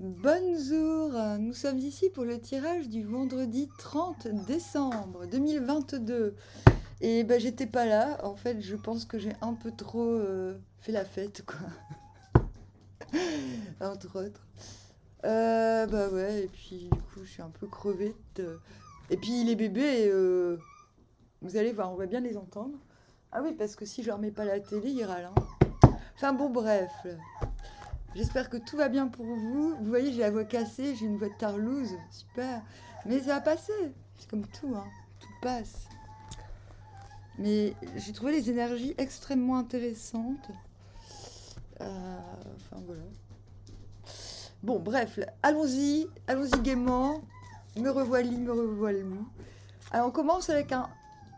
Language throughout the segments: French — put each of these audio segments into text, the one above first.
Bonjour, nous sommes ici pour le tirage du vendredi 30 décembre 2022. Et ben j'étais pas là, en fait je pense que j'ai un peu trop fait la fête quoi, entre autres. Bah ouais, et puis du coup je suis un peu crevée. Et puis les bébés, vous allez voir, on va bien les entendre. Ah oui, parce que si je leur mets pas la télé, ils râlent, hein. Enfin bon bref, j'espère que tout va bien pour vous. Vous voyez, j'ai la voix cassée, j'ai une voix de tarlouse, super. Mais ça va passer, c'est comme tout, hein. Tout passe. Mais j'ai trouvé les énergies extrêmement intéressantes. Enfin voilà. Bon, bref, allons-y, allons-y gaiement. Me revoilà, me revoilà. Alors on commence avec un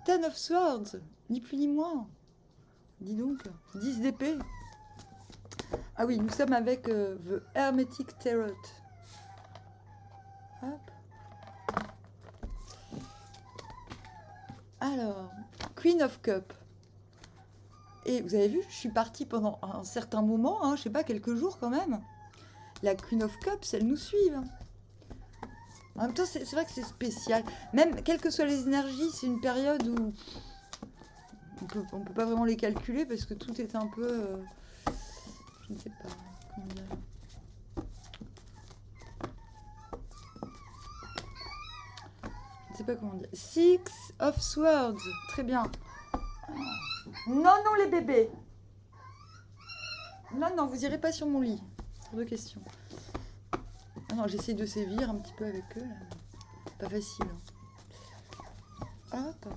Ten of Swords, ni plus ni moins. Dis donc, 10 d'épée. Ah oui, nous sommes avec The Hermetic Tarot. Hop. Alors, Queen of Cup. Et vous avez vu, je suis partie pendant un certain moment, hein, je sais pas, quelques jours quand même. La Queen of Cups, elle nous suit. Hein. En même temps, c'est vrai que c'est spécial. Même, quelles que soient les énergies, c'est une période où on peut pas vraiment les calculer parce que tout est un peu... je ne sais pas comment dire. Je ne sais pas comment dire. Six of Swords. Très bien. Non, non, les bébés. Non, non, vous irez pas sur mon lit. Pour deux questions. Ah non, j'essaie de sévir un petit peu avec eux. Là. Pas facile. Hein. Hop.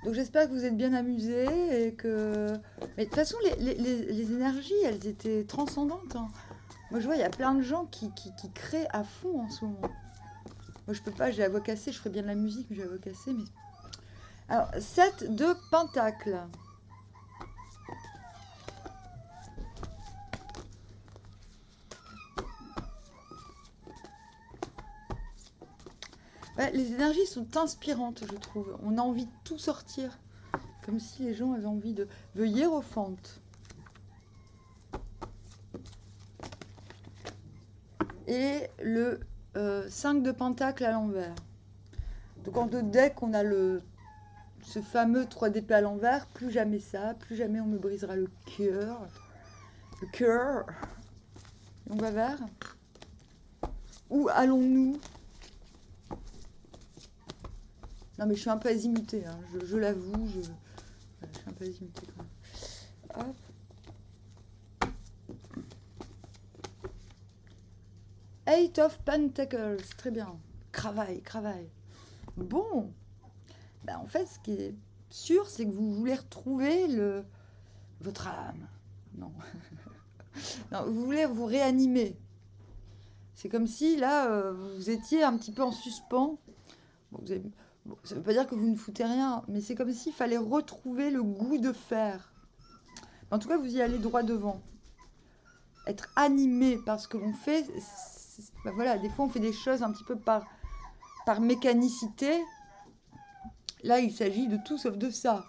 Donc j'espère que vous êtes bien amusés et que... Mais de toute façon, les énergies, elles étaient transcendantes. Hein. Moi, je vois, il y a plein de gens qui créent à fond en ce moment. Moi, je peux pas, j'ai la voix cassée, je ferais bien de la musique, mais j'ai la voix cassée. Mais... Alors, 7 de pentacles. Ouais, les énergies sont inspirantes, je trouve. On a envie de tout sortir. Comme si les gens avaient envie de... The Hierophant. Et le 5 de pentacle à l'envers. Donc en deux decks, on a ce fameux 3 d'épée à l'envers. Plus jamais ça, plus jamais on me brisera le cœur. Le cœur. On va vers. Où allons-nous? Non mais je suis un peu azimutée, hein. Je l'avoue, je suis un peu azimutée quand même. Hop. Eight of Pentacles, très bien. Cravaille, cravaille. Bon, ben en fait, ce qui est sûr, c'est que vous voulez retrouver votre âme. Non. Non, vous voulez vous réanimer. C'est comme si, là, vous étiez un petit peu en suspens. Bon, ça ne veut pas dire que vous ne foutez rien, mais c'est comme s'il fallait retrouver le goût de faire. En tout cas, vous y allez droit devant. Être animé par ce que l'on fait, ben voilà, des fois, on fait des choses un petit peu par mécanicité. Là, il s'agit de tout sauf de ça.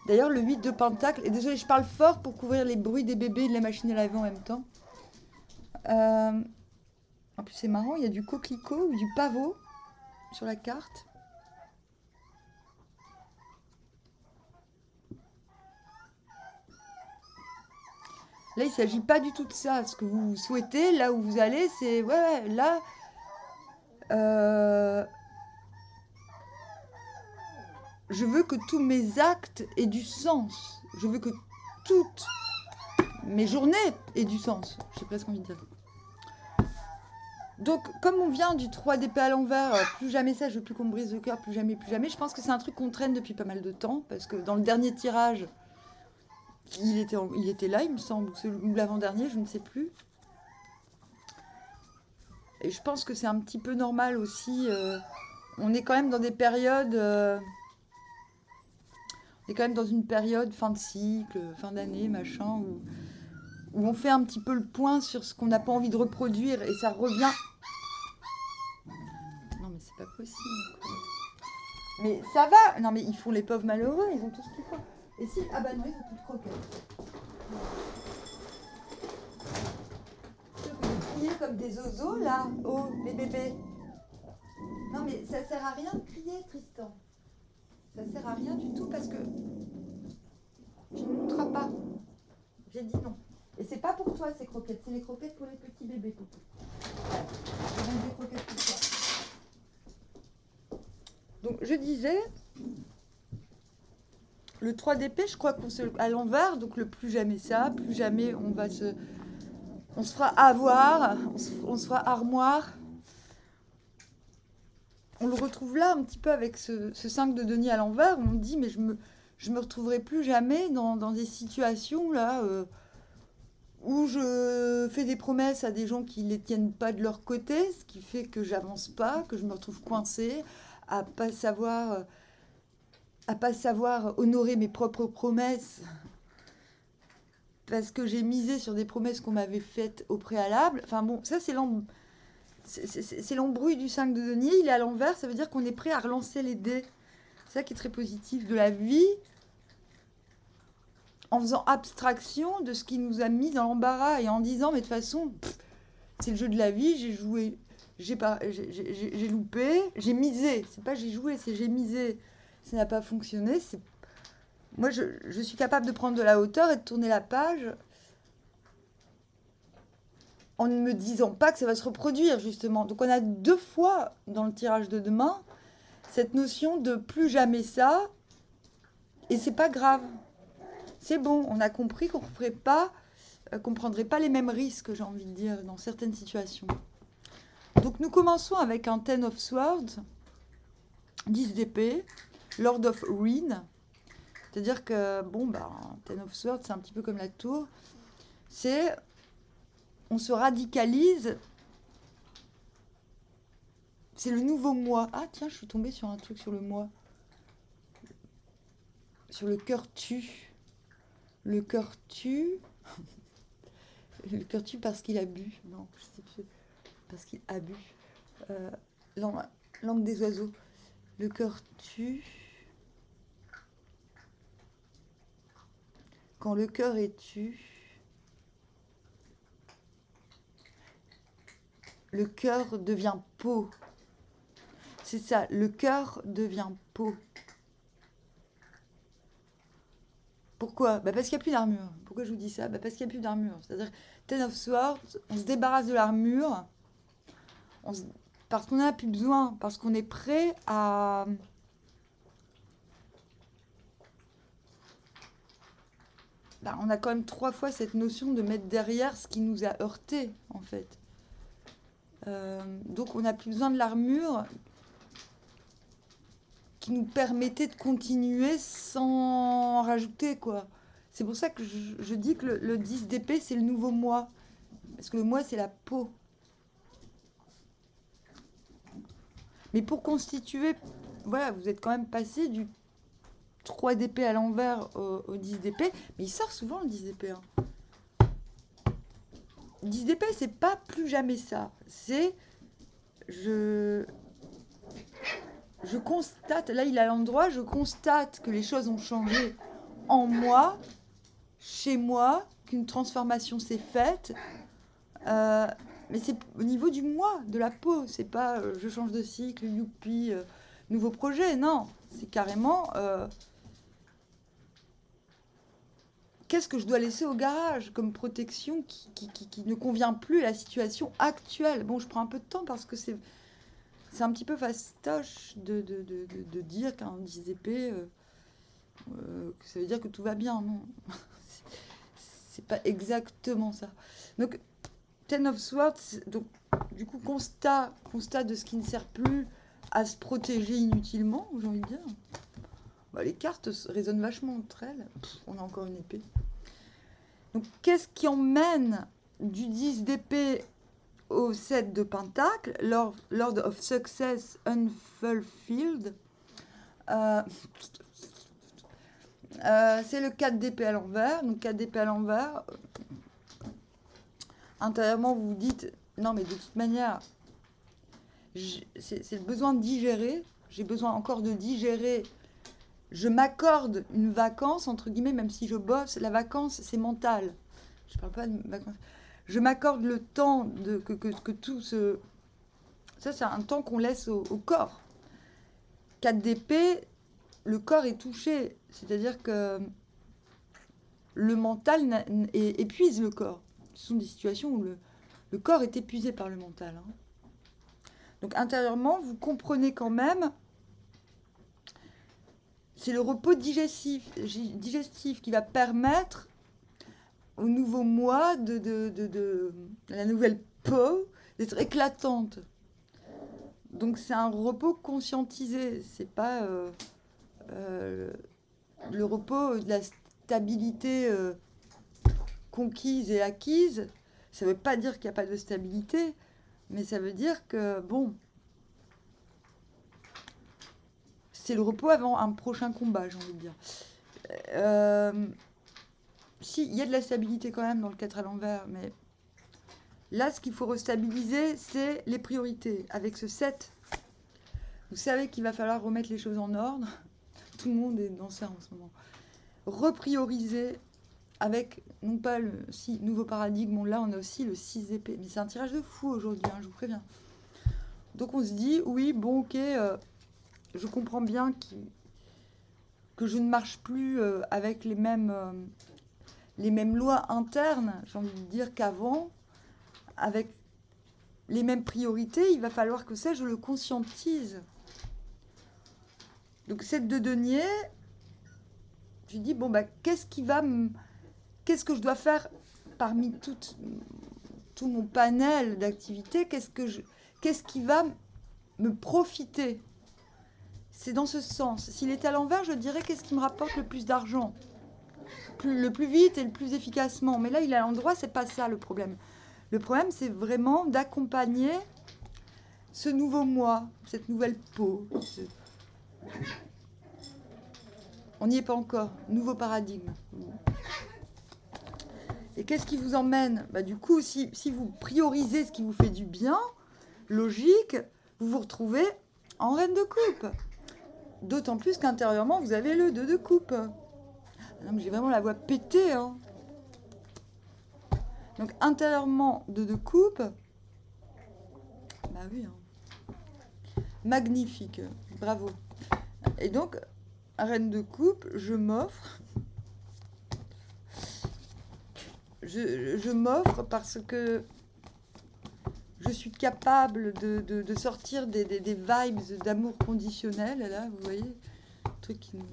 D'ailleurs, le 8 de pentacle, et désolé, je parle fort pour couvrir les bruits des bébés et de la machine à laver en même temps. En plus, c'est marrant, il y a du coquelicot ou du pavot sur la carte. Là, il ne s'agit pas du tout de ça. Ce que vous souhaitez, là où vous allez, c'est... Ouais, là... je veux que tous mes actes aient du sens. Je veux que toutes mes journées aient du sens. J'ai presque envie de dire. Donc, comme on vient du 3 d'épée à l'envers, plus jamais ça, je veux plus qu'on me brise le cœur, plus jamais, je pense que c'est un truc qu'on traîne depuis pas mal de temps, parce que dans le dernier tirage, il était là, il me semble, ou l'avant-dernier, je ne sais plus. Et je pense que c'est un petit peu normal aussi. On est quand même dans des périodes... on est quand même dans une période fin de cycle, fin d'année, machin, où on fait un petit peu le point sur ce qu'on n'a pas envie de reproduire et ça revient. Non mais c'est pas possible. Mais ça va. Non, mais ils font les pauvres malheureux, ils ont tout ce qu'il faut. Et si... Ah bah non, ils ont plus de croquettes. Plutôt que de crier comme des oiseaux, là. Oh, les bébés. Non, mais ça sert à rien de crier, Tristan. Ça sert à rien du tout parce que tu ne monteras pas. J'ai dit non. Et c'est pas pour toi ces croquettes, c'est les croquettes pour les petits bébés, Popo. Voilà. Je donne des croquettes pour toi. Donc je disais, le 3DP, je crois qu'on se à l'envers, donc le plus jamais ça, plus jamais on se fera avoir, on se fera armoire. On le retrouve là un petit peu avec ce 5 de denier à l'envers. On dit mais je me retrouverai plus jamais dans des situations là où je fais des promesses à des gens qui ne les tiennent pas de leur côté, ce qui fait que j'avance pas, que je me retrouve coincée, à pas savoir honorer mes propres promesses parce que j'ai misé sur des promesses qu'on m'avait faites au préalable. Enfin bon, ça c'est l'embrouille du 5 de denier, il est à l'envers, ça veut dire qu'on est prêt à relancer les dés. C'est ça qui est très positif de la vie, en faisant abstraction de ce qui nous a mis dans l'embarras et en disant mais de toute façon, c'est le jeu de la vie, j'ai joué, j'ai loupé, j'ai misé, c'est pas j'ai joué, c'est j'ai misé, ça n'a pas fonctionné. Moi je suis capable de prendre de la hauteur et de tourner la page en ne me disant pas que ça va se reproduire, justement. Donc on a 2 fois dans le tirage de demain cette notion de plus jamais ça, et c'est pas grave. C'est bon, on a compris qu'on ne prendrait pas les mêmes risques, j'ai envie de dire, dans certaines situations. Donc nous commençons avec un Ten of Swords, 10 d'épée, Lord of Ruin. C'est-à-dire que, bon, bah, Ten of Swords, c'est un petit peu comme la tour. C'est... On se radicalise. C'est le nouveau moi. Ah tiens, je suis tombée sur un truc sur le moi. Sur le cœur tue. Le cœur tue. Le cœur tue parce qu'il a bu. Non, je sais plus. Parce qu'il a bu. Langue des oiseaux. Le cœur tue. Quand le cœur est tu. Le cœur devient peau. C'est ça, le cœur devient peau. Pourquoi? Parce qu'il n'y a plus d'armure. Pourquoi je vous dis ça? Parce qu'il n'y a plus d'armure. C'est-à-dire, Ten of Swords, on se débarrasse de l'armure parce qu'on n'en a plus besoin, parce qu'on est prêt à... on a quand même 3 fois cette notion de mettre derrière ce qui nous a heurté, en fait. Donc on n'a plus besoin de l'armure qui nous permettait de continuer sans rajouter, quoi. C'est pour ça que je dis que le 10 d'épée, c'est le nouveau moi. Parce que le moi, c'est la peau. Mais pour constituer... Voilà, vous êtes quand même passé du 3 d'épée à l'envers au 10 d'épée. Mais il sort souvent le 10 d'épée. 10 d'épée, c'est pas plus jamais ça. C'est... Je constate, là il est à l'endroit, je constate que les choses ont changé en moi, chez moi, qu'une transformation s'est faite. Mais c'est au niveau du moi, de la peau. C'est pas je change de cycle, youpi, nouveau projet. Non, c'est carrément... qu'est-ce que je dois laisser au garage comme protection qui ne convient plus à la situation actuelle? Bon, je prends un peu de temps parce que c'est un petit peu fastoche de dire qu'un 10 d'épée, que ça veut dire que tout va bien. Non, c'est pas exactement ça. Donc, Ten of Swords, donc, du coup, constat de ce qui ne sert plus à se protéger inutilement, j'ai envie de dire. Les cartes résonnent vachement entre elles. On a encore une épée. Donc, qu'est-ce qui emmène du 10 d'épée au 7 de pentacle, Lord of Success Unfulfilled. C'est le 4 d'épée à l'envers. Donc 4 d'épée à l'envers. Intérieurement, vous vous dites, non mais de toute manière, c'est le besoin de digérer. j'ai besoin encore de digérer. Je m'accorde une vacance, entre guillemets, même si je bosse. La vacance, c'est mental. Je parle pas de vacances. Je m'accorde le temps que tout se... Ça, c'est un temps qu'on laisse au corps. 4 d'épée, le corps est touché. C'est-à-dire que le mental épuise le corps. Ce sont des situations où le corps est épuisé par le mental. Hein. Donc intérieurement, vous comprenez quand même, c'est le repos digestif qui va permettre au nouveau moi de la nouvelle peau d'être éclatante. Donc c'est un repos conscientisé, c'est pas le repos de la stabilité conquise et acquise. Ça veut pas dire qu'il n'y a pas de stabilité, mais ça veut dire que, bon, c'est le repos avant un prochain combat, j'ai envie de dire. Si, il y a de la stabilité quand même dans le 4 à l'envers, mais là, ce qu'il faut restabiliser, c'est les priorités. Avec ce 7, vous savez qu'il va falloir remettre les choses en ordre. Tout le monde est dans ça en ce moment. Reprioriser avec, non pas le nouveau paradigme, là on a aussi le 6 d'épée. Mais c'est un tirage de fou aujourd'hui, hein, je vous préviens. Donc on se dit, oui, bon, ok, je comprends bien que je ne marche plus avec les mêmes lois internes, j'ai envie de dire, qu'avant, avec les mêmes priorités, il va falloir que ça, je le conscientise. Donc 7 de denier, je dis, bon, bah, qu'est-ce que je dois faire parmi tout mon panel d'activités, qu'est-ce qui va me profiter? C'est dans ce sens. S'il était à l'envers, je dirais qu'est-ce qui me rapporte le plus d'argent, le plus vite et le plus efficacement. Mais là, il est à l'endroit, c'est pas ça le problème. Le problème, c'est vraiment d'accompagner ce nouveau moi, cette nouvelle peau. On n'y est pas encore. Nouveau paradigme. Et qu'est-ce qui vous emmène? Bah, du coup, si vous priorisez ce qui vous fait du bien, logique, vous vous retrouvez en reine de coupe. D'autant plus qu'intérieurement, vous avez le 2 de coupe. Non, mais j'ai vraiment la voix pétée. Hein. Donc, intérieurement, 2 de coupe. Bah oui. Hein. Magnifique. Bravo. Et donc, reine de coupe, je m'offre. Je m'offre parce que je suis capable de sortir des vibes d'amour conditionnel. Là, vous voyez, truc qui nous...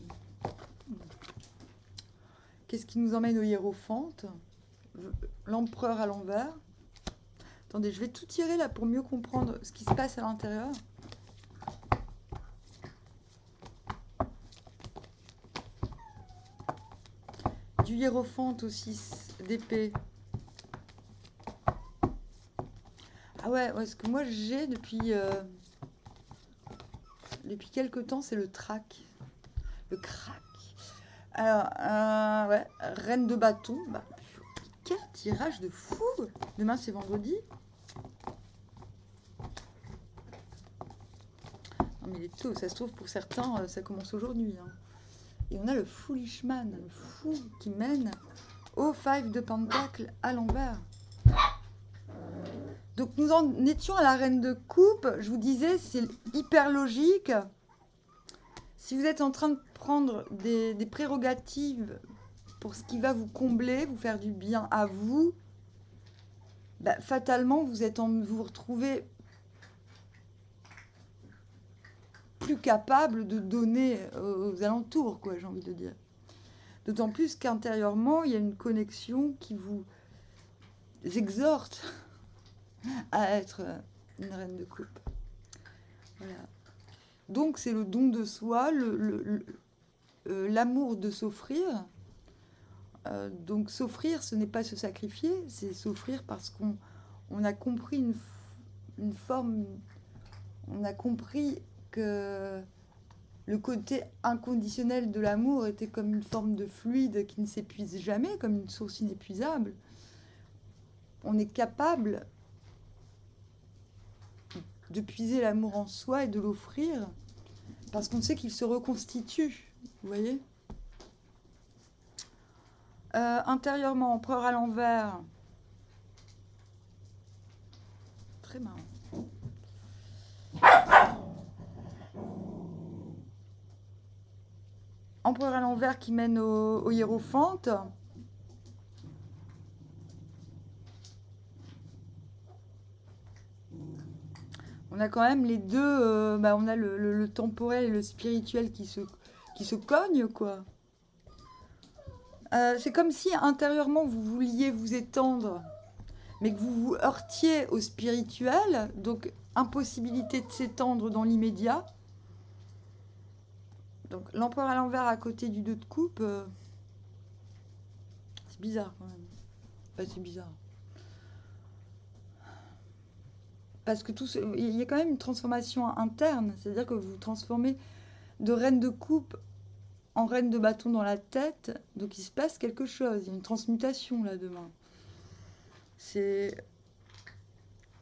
Qu'est-ce qui nous emmène au hiérophante? L'empereur à l'envers. Attendez, je vais tout tirer là pour mieux comprendre ce qui se passe à l'intérieur. Du hiérophante au 6 d'épée. Ah ouais, ce que moi j'ai depuis quelque temps, c'est le trac. Le crack. Alors, ouais, reine de bâton. Bah, quel tirage de fou! Demain, c'est vendredi. Non, mais il est tôt. Ça se trouve, pour certains, ça commence aujourd'hui. Hein. Et on a le Foolishman, le fou qui mène au 5 de pentacle à l'envers. Donc nous en étions à la reine de coupe. Je vous disais, c'est hyper logique. Si vous êtes en train de prendre des prérogatives pour ce qui va vous combler, vous faire du bien à vous, bah, fatalement, vous vous retrouvez plus capable de donner aux alentours, quoi, j'ai envie de dire. D'autant plus qu'intérieurement, il y a une connexion qui vous exhorte à être une reine de coupe. Voilà. Donc, c'est le don de soi, l'amour de s'offrir. Donc, s'offrir, ce n'est pas se sacrifier, c'est s'offrir parce qu'on a compris une forme, on a compris que le côté inconditionnel de l'amour était comme une forme de fluide qui ne s'épuise jamais, comme une source inépuisable. On est capable de puiser l'amour en soi et de l'offrir Parce qu'on sait qu'il se reconstitue, vous voyez. Intérieurement, empereur à l'envers. Très marrant. Empereur à l'envers qui mène au hiérophante. On a quand même les deux, on a le temporel et le spirituel qui se cognent, quoi. C'est comme si intérieurement vous vouliez vous étendre, mais que vous vous heurtiez au spirituel, donc impossibilité de s'étendre dans l'immédiat. Donc l'empereur à l'envers à côté du 2 de coupe, c'est bizarre quand même. Enfin, c'est bizarre. Parce que il y a quand même une transformation interne, c'est-à-dire que vous vous transformez de reine de coupe en reine de bâton dans la tête, donc il se passe quelque chose, il y a une transmutation là demain. C'est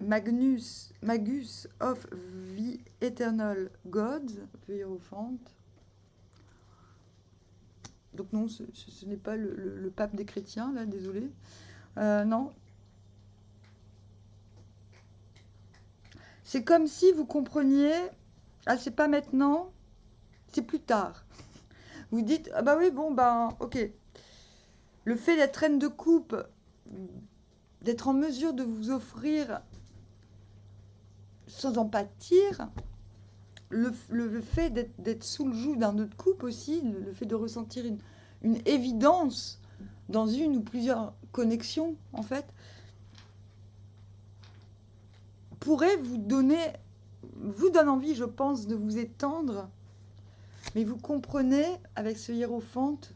Magus of the Eternal Gods, the Hierophant. Donc non, ce n'est pas le pape des chrétiens, là, désolé. Non. C'est comme si vous compreniez, ah c'est pas maintenant, c'est plus tard. Vous dites, ah bah oui, bon, ben, ok. Le fait d'être reine de coupe, d'être en mesure de vous offrir, sans en pâtir, le fait d'être sous le joug d'un 2 de coupe aussi, le fait de ressentir une évidence dans une ou plusieurs connexions, en fait, pourrait vous donne envie, je pense, de vous étendre. Mais vous comprenez, avec ce hiérophante,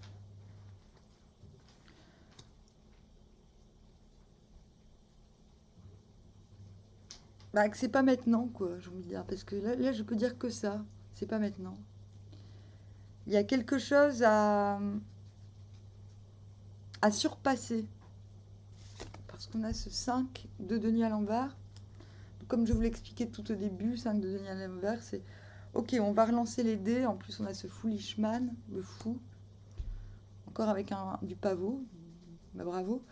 que c'est pas maintenant, quoi, je veux dire. Parce que là, je peux dire que ça. C'est pas maintenant. Il y a quelque chose à surpasser. Parce qu'on a ce 5 de denier à l'envers. Comme je vous l'expliquais tout au début, 5 de denier à l'envers, c'est... Ok, on va relancer les dés. En plus, on a ce foolishman, le fou. Encore avec du pavot. Bah, bravo.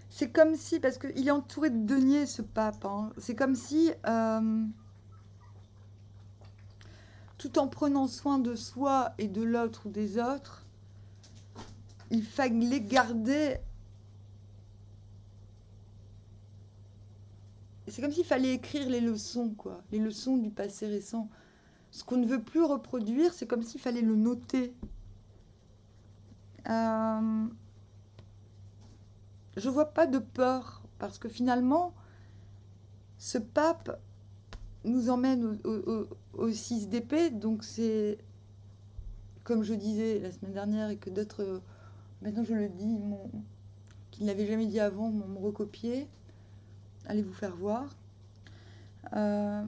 C'est comme si, parce qu'il est entouré de deniers, ce pape, hein, c'est comme si, tout en prenant soin de soi et de l'autre ou des autres, il fallait garder... C'est comme s'il fallait écrire les leçons, quoi, les leçons du passé récent. Ce qu'on ne veut plus reproduire, c'est comme s'il fallait le noter. Je vois pas de peur, parce que finalement, ce pape nous emmène au 6 d'épée, donc c'est, comme je disais la semaine dernière, et que d'autres, maintenant je le dis, qui ne l'avaient jamais dit avant, m'ont recopié. Allez vous faire voir. C'est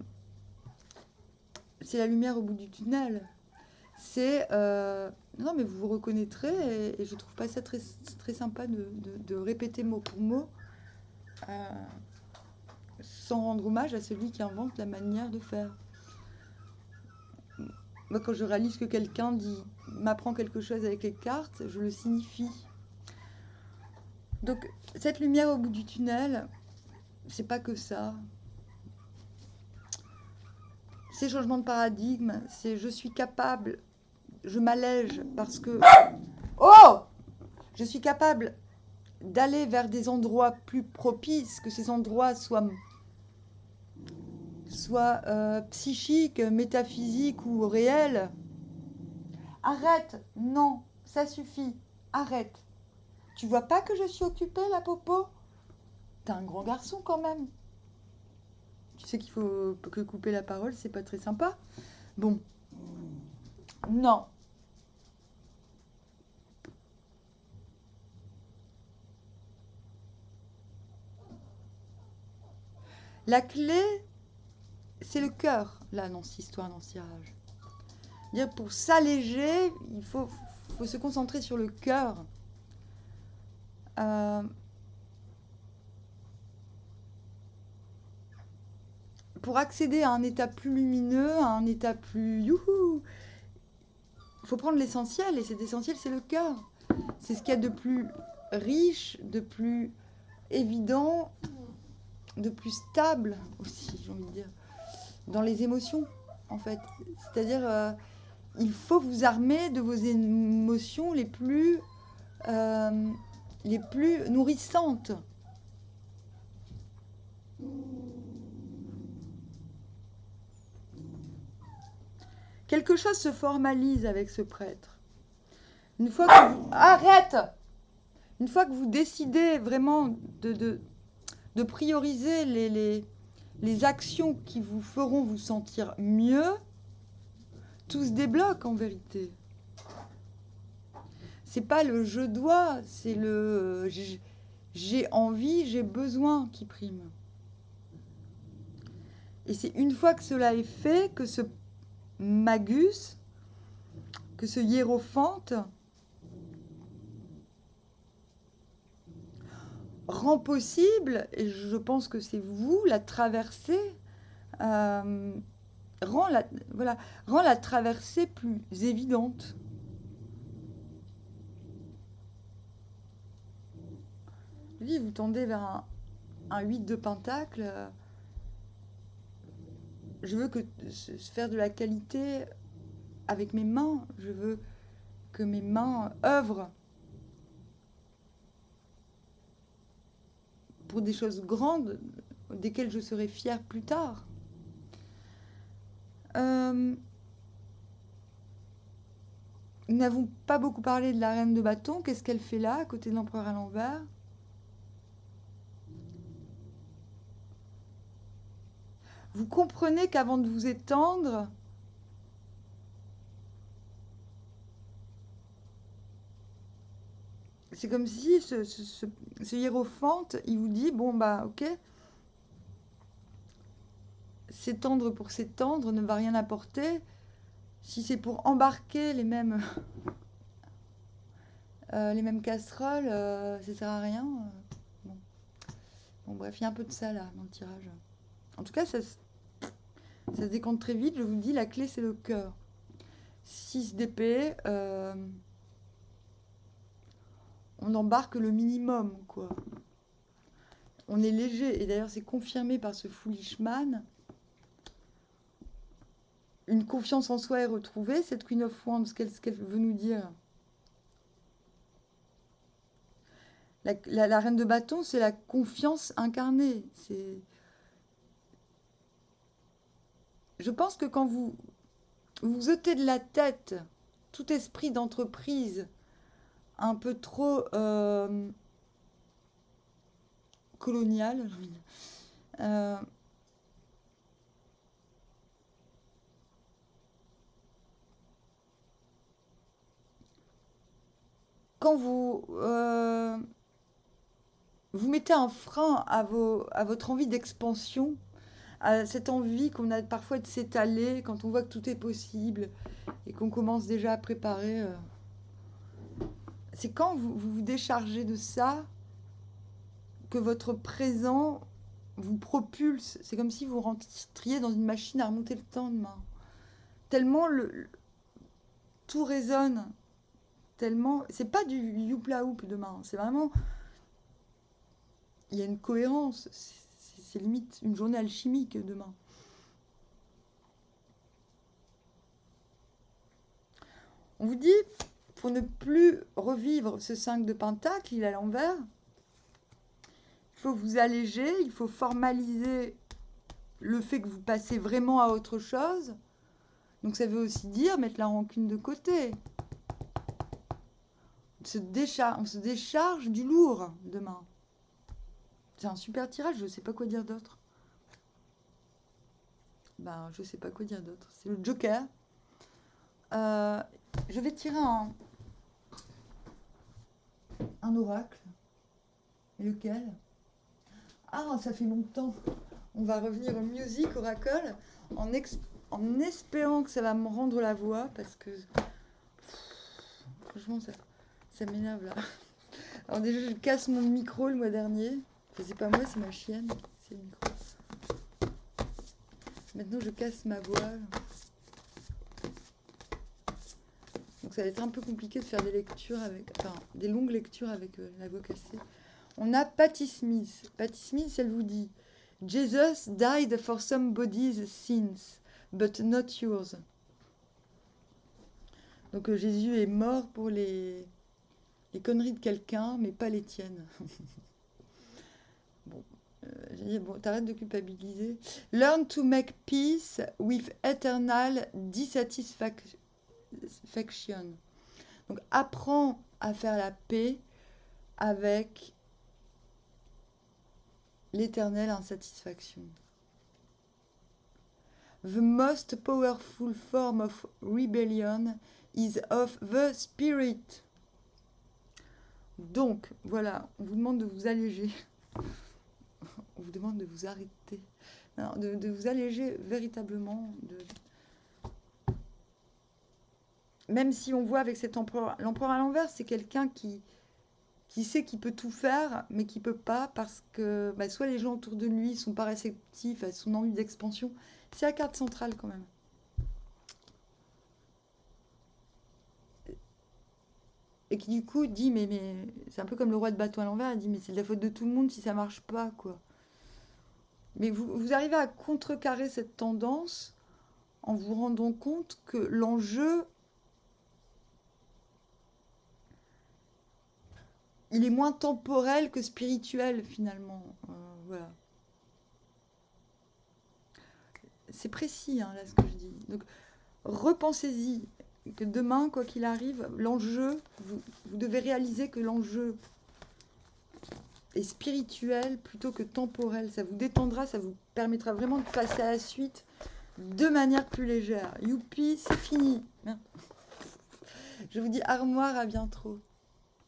la lumière au bout du tunnel. C'est... non, mais vous vous reconnaîtrez, et je trouve pas ça très, très sympa de répéter mot pour mot, sans rendre hommage à celui qui invente la manière de faire. Moi, quand je réalise que quelqu'un dit, m'apprend quelque chose avec les cartes, je le signifie. Donc, cette lumière au bout du tunnel, c'est pas que ça. C'est changement de paradigme, c'est je suis capable, je m'allège parce que... Oh! Je suis capable d'aller vers des endroits plus propices, que ces endroits soient psychiques, métaphysiques ou réels. Arrête, non, ça suffit, arrête. Tu vois pas que je suis occupée, la popo? T'es un grand garçon quand même. Tu sais qu'il faut que couper la parole, c'est pas très sympa. Bon. Non. La clé, c'est le cœur, là, dans cette histoire, dans ce tirage. Dire, pour s'alléger, il faut se concentrer sur le cœur. Euh, pour accéder à un état plus lumineux, à un état plus youhou, il faut prendre l'essentiel, et cet essentiel, c'est le cœur. C'est ce qu'il y a de plus riche, de plus évident, de plus stable aussi, j'ai envie de dire, dans les émotions, en fait. C'est-à-dire, il faut vous armer de vos émotions les plus nourrissantes. Quelque chose se formalise avec ce prêtre. Une fois que vous... Arrête! Une fois que vous décidez vraiment de prioriser les actions qui vous feront vous sentir mieux, tout se débloque en vérité. C'est pas le je dois, c'est le j'ai envie, j'ai besoin qui prime. Et c'est une fois que cela est fait que ce magus, que ce hiérophante rend possible, et je pense que c'est vous, la traversée, rend la traversée plus évidente. Oui, vous tendez vers un 8 de pentacle. Je veux faire de la qualité avec mes mains. Je veux que mes mains œuvrent pour des choses grandes desquelles je serai fière plus tard. Nous n'avons pas beaucoup parlé de la reine de bâton. Qu'est-ce qu'elle fait là, à côté de l'empereur à l'envers? Vous comprenez qu'avant de vous étendre, c'est comme si ce hiérophante, il vous dit, bon bah ok, s'étendre pour s'étendre ne va rien apporter. Si c'est pour embarquer les mêmes casseroles, ça sert à rien. Bon, bref, il y a un peu de ça là dans le tirage. En tout cas, ça se décompte très vite. Je vous dis, la clé, c'est le cœur. 6 d'épée. On embarque le minimum, quoi. On est léger. Et d'ailleurs, c'est confirmé par ce Foolishman. Une confiance en soi est retrouvée. Cette Queen of Wands, ce qu'elle veut nous dire. La reine de bâton, c'est la confiance incarnée. Je pense que quand vous ôtez de la tête tout esprit d'entreprise un peu trop colonial, j'ai envie de dire, quand vous mettez un frein à votre envie d'expansion, à cette envie qu'on a parfois de s'étaler quand on voit que tout est possible et qu'on commence déjà à préparer. C'est quand vous déchargez de ça que votre présent vous propulse. C'est comme si vous rentriez dans une machine à remonter le temps de main. Tellement tout résonne. Tellement... C'est pas du youpla-houp demain. C'est vraiment... Il y a une cohérence. C'est limite une journée alchimique demain. On vous dit, pour ne plus revivre ce 5 de pentacle, il est à l'envers, il faut vous alléger, il faut formaliser le fait que vous passez vraiment à autre chose. Donc ça veut aussi dire mettre la rancune de côté. On se décharge du lourd demain. C'est un super tirage, je ne sais pas quoi dire d'autre. Ben, je ne sais pas quoi dire d'autre. C'est le Joker. Je vais tirer un oracle. Et lequel? Ah, ça fait longtemps. On va revenir au Music Oracle en espérant que ça va me rendre la voix parce que franchement, ça m'énerve là. Alors déjà, je casse mon micro le mois dernier. Enfin, c'est pas moi, c'est ma chienne. C'est le micro. Maintenant, je casse ma voix. Donc ça va être un peu compliqué de faire des lectures avec... Enfin, des longues lectures avec la voix cassée. On a Patti Smith. Patti Smith, elle vous dit « Jesus died for somebody's sins, but not yours ». Donc Jésus est mort pour les conneries de quelqu'un, mais pas les tiennes. Bon, j'ai dit, bon, t'arrêtes de culpabiliser. Learn to make peace with eternal dissatisfaction. Donc, apprends à faire la paix avec l'éternelle insatisfaction. The most powerful form of rebellion is of the spirit. Donc, voilà, on vous demande de vous alléger. On vous demande de vous arrêter. Non, de vous alléger véritablement. Même si on voit avec cet empereur, l'empereur à l'envers, c'est quelqu'un qui sait qu'il peut tout faire, mais qui ne peut pas parce que soit les gens autour de lui ne sont pas réceptifs à son envie d'expansion. C'est la carte centrale quand même. Et qui du coup dit, mais c'est un peu comme le roi de bâton à l'envers, il dit, mais c'est de la faute de tout le monde si ça marche pas, quoi. Mais vous arrivez à contrecarrer cette tendance en vous rendant compte que l'enjeu, il est moins temporel que spirituel, finalement. Voilà. C'est précis, hein, là, ce que je dis. Donc, repensez-y. Que demain, quoi qu'il arrive, l'enjeu, vous devez réaliser que l'enjeu est spirituel plutôt que temporel. Ça vous détendra, ça vous permettra vraiment de passer à la suite de manière plus légère. Youpi, c'est fini. Je vous dis armoire, à bientôt.